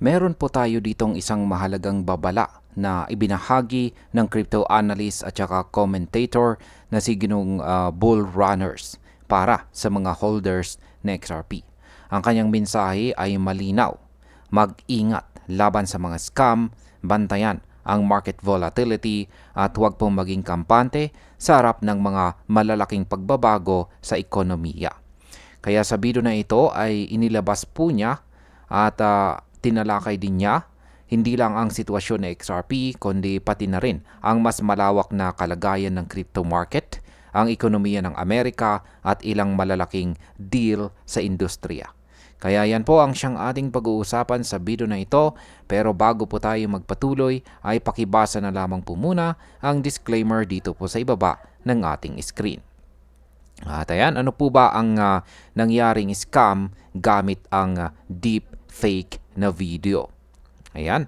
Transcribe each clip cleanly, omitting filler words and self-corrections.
Meron po tayo ditong isang mahalagang babala na ibinahagi ng crypto analyst at saka commentator na si Bull Runners para sa mga holders ng XRP. Ang kanyang mensahe ay malinaw: mag-ingat laban sa mga scam, bantayan ang market volatility at huwag pong maging kampante sa harap ng mga malalaking pagbabago sa ekonomiya. Kaya sa video na ito ay inilabas po niya at tinalakay din niya hindi lang ang sitwasyon ng XRP kundi pati na rin ang mas malawak na kalagayan ng crypto market, ang ekonomiya ng Amerika at ilang malalaking deal sa industriya. Kaya yan po ang siyang ating pag-uusapan sa video na ito, pero bago po tayo magpatuloy ay pakibasa na lamang po muna ang disclaimer dito po sa ibaba ng ating screen. At ayan, ano po ba ang nangyaring scam gamit ang deep fake na video? Ayan.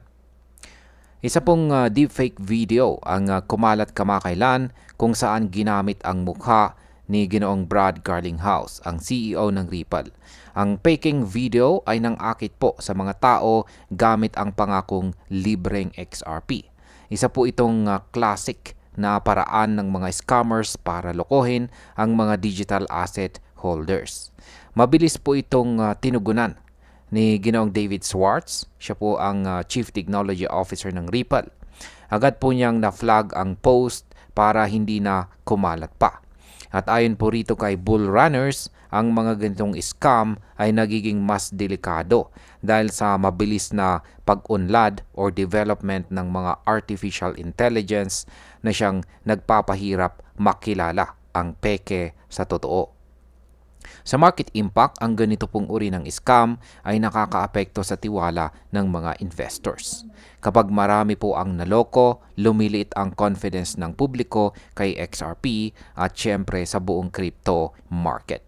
Isa pong deepfake video ang kumalat kamakailan kung saan ginamit ang mukha ni Ginoong Brad Garlinghouse, ang CEO ng Ripple. Ang faking video ay nang-akit po sa mga tao gamit ang pangakong libreng XRP. Isa po itong classic na paraan ng mga scammers para lokohin ang mga digital asset holders. Mabilis po itong tinugunan ni Ginoong David Schwartz. Siya po ang Chief Technology Officer ng Ripple. Agad po niyang na-flag ang post para hindi na kumalat pa. At ayon po rito kay Bull Runners, ang mga ganitong scam ay nagiging mas delikado dahil sa mabilis na pag-unlad or development ng mga artificial intelligence na siyang nagpapahirap makilala ang peke sa totoo. Sa market impact, ang ganito pong uri ng scam ay nakakaapekto sa tiwala ng mga investors. Kapag marami po ang naloko, lumiliit ang confidence ng publiko kay XRP at syempre sa buong crypto market.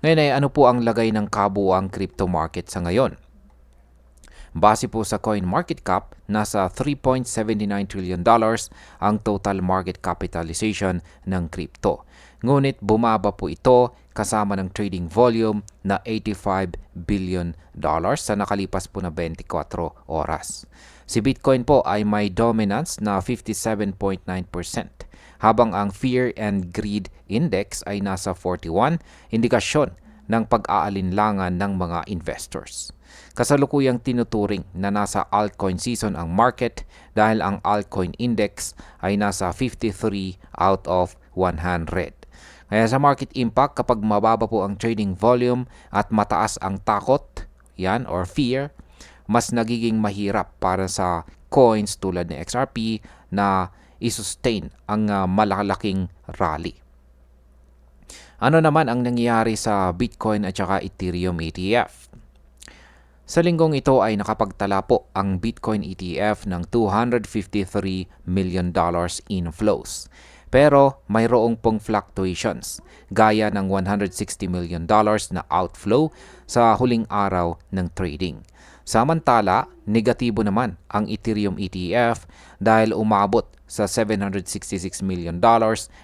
Ngayon ay ano po ang lagay ng kabuuang crypto market sa ngayon? Base po sa CoinMarketCap, nasa $3.79 trillion ang total market capitalization ng crypto. Ngunit bumaba po ito kasama ng trading volume na $85 billion sa nakalipas po na 24 oras. Si Bitcoin po ay may dominance na 57.9%, habang ang Fear and Greed Index ay nasa 41, indikasyon ng pag-aalinlangan ng mga investors. Kasalukuyang tinuturing na nasa altcoin season ang market dahil ang altcoin index ay nasa 53 out of 100. Kaya sa market impact, kapag mababa po ang trading volume at mataas ang takot, yan or fear, mas nagiging mahirap para sa coins tulad ng XRP na i-sustain ang malalaking rally. Ano naman ang nangyayari sa Bitcoin at saka Ethereum ETF? Sa linggong ito ay nakapagtala po ang Bitcoin ETF ng $253 million inflows. Pero mayroong pong fluctuations gaya ng $160 million na outflow sa huling araw ng trading. Samantala, negatibo naman ang Ethereum ETF dahil umabot sa $766 million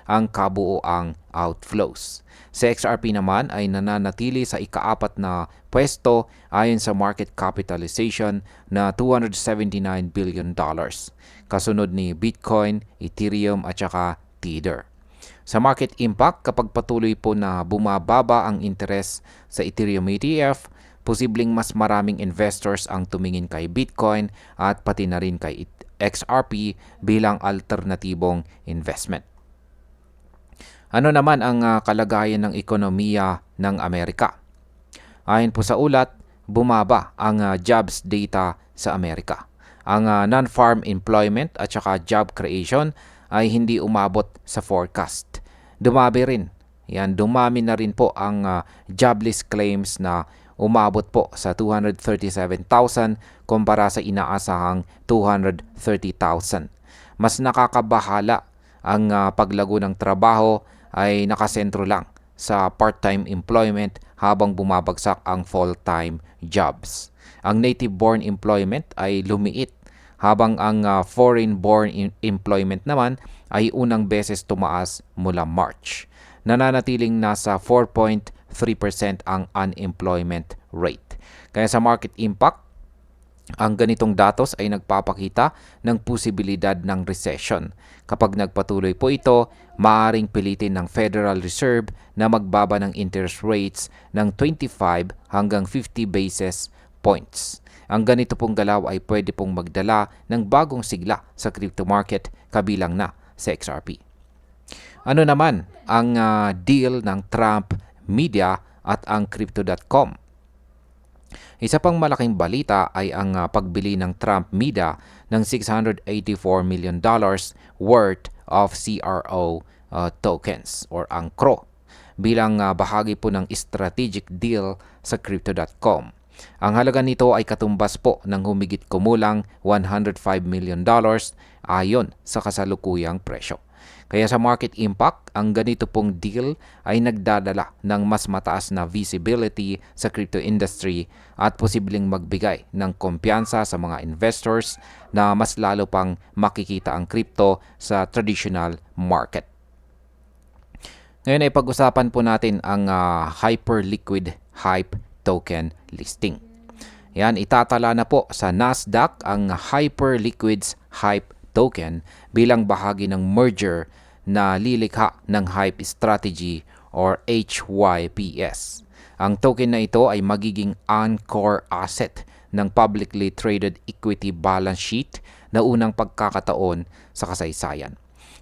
ang kabuoang outflows. Sa XRP naman ay nananatili sa ika-4 na pwesto ayon sa market capitalization na $279 billion. Kasunod ni Bitcoin, Ethereum at saka Tether. Sa market impact, kapag patuloy po na bumababa ang interes sa Ethereum ETF, posibleng mas maraming investors ang tumingin kay Bitcoin at pati na rin kay XRP bilang alternatibong investment. Ano naman ang kalagayan ng ekonomiya ng Amerika? Ayon po sa ulat, bumaba ang jobs data sa Amerika. Ang non-farm employment at saka job creation ay hindi umabot sa forecast. Dumami na rin po ang jobless claims na umabot po sa 237,000 kumpara sa inaasahang 230,000. Mas nakakabahala ang paglago ng trabaho ay nakasentro lang sa part-time employment habang bumabagsak ang full-time jobs. Ang native-born employment ay lumiit habang ang foreign-born employment naman ay unang beses tumaas mula March. Nananatiling nasa 4.3% ang unemployment rate. Kaya sa market impact, Ang ganitong datos ay nagpapakita ng posibilidad ng recession. Kapag nagpatuloy po ito, maaaring pilitin ng Federal Reserve na magbaba ng interest rates ng 25 hanggang 50 basis points. Ang ganito pong galaw ay pwede pong magdala ng bagong sigla sa crypto market kabilang na sa XRP. Ano naman ang deal ng Trump Media at ang Crypto.com? Isa pang malaking balita ay ang pagbili ng Trump Media ng $684 million worth of CRO tokens or ang CRO bilang bahagi po ng strategic deal sa Crypto.com. Ang halaga nito ay katumbas po ng humigit kumulang $105 million ayon sa kasalukuyang presyo. Kaya sa market impact, ang ganito pong deal ay nagdadala ng mas mataas na visibility sa crypto industry at posibleng magbigay ng kumpiyansa sa mga investors na mas lalo pang makikita ang crypto sa traditional market. Ngayon ay pag-usapan po natin ang Hyperliquid HYPE token listing. Yan, itatala na po sa Nasdaq ang Hyperliquid's HYPE token bilang bahagi ng merger na lilikha ng HYPE Strategy or HYPS. Ang token na ito ay magiging anchor asset ng publicly traded equity balance sheet na unang pagkakataon sa kasaysayan.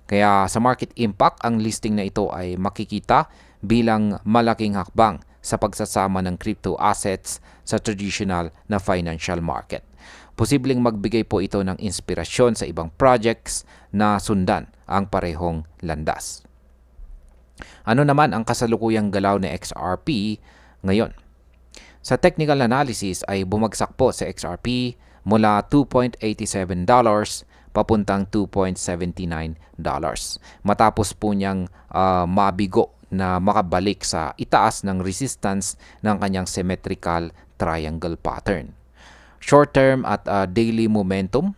Kaya sa market impact, ang listing na ito ay makikita bilang malaking hakbang sa pagsasama ng crypto assets sa traditional na financial market. Posibleng magbigay po ito ng inspirasyon sa ibang projects na sundan ang parehong landas. Ano naman ang kasalukuyang galaw ni XRP ngayon? Sa technical analysis ay bumagsak po sa XRP mula $2.87 papuntang $2.79 matapos po niyang mabigo na makabalik sa itaas ng resistance ng kanyang symmetrical triangle pattern. Short-term at daily momentum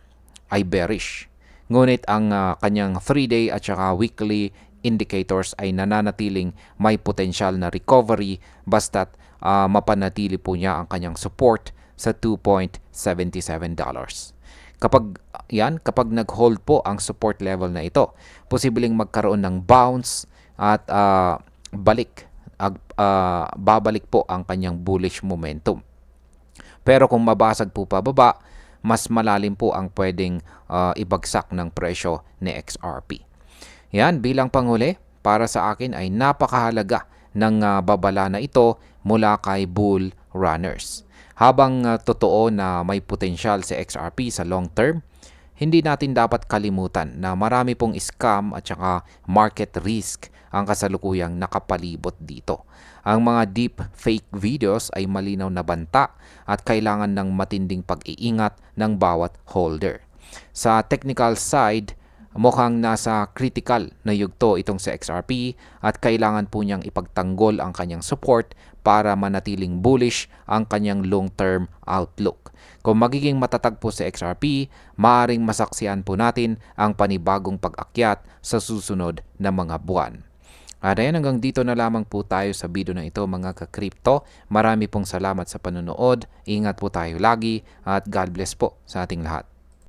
ay bearish. Ngunit ang kanyang 3-day at saka weekly indicators ay nananatiling may potensyal na recovery basta't mapanatili po niya ang kanyang support sa $2.77. Kapag nag-hold po ang support level na ito, posibleng magkaroon ng bounce at babalik po ang kanyang bullish momentum. Pero kung mabasag po pababa, mas malalim po ang pwedeng ibagsak ng presyo ni XRP. Yan, bilang panghuli, para sa akin ay napakahalaga ng babala na ito mula kay bull runners. Habang totoo na may potensyal si XRP sa long term, hindi natin dapat kalimutan na marami pong scam at saka market risk ang kasalukuyang nakapalibot dito. Ang mga deep fake videos ay malinaw na banta at kailangan ng matinding pag-iingat ng bawat holder. Sa technical side, mukhang nasa critical na yugto itong sa XRP at kailangan po niyang ipagtanggol ang kanyang support para manatiling bullish ang kanyang long-term outlook. Kung magiging matatag po sa XRP, maaaring masaksihan po natin ang panibagong pag-akyat sa susunod na mga buwan. At ayan, hanggang dito na lamang po tayo sa video na ito mga ka-crypto. Marami pong salamat sa panonood. Ingat po tayo lagi at God bless po sa ating lahat.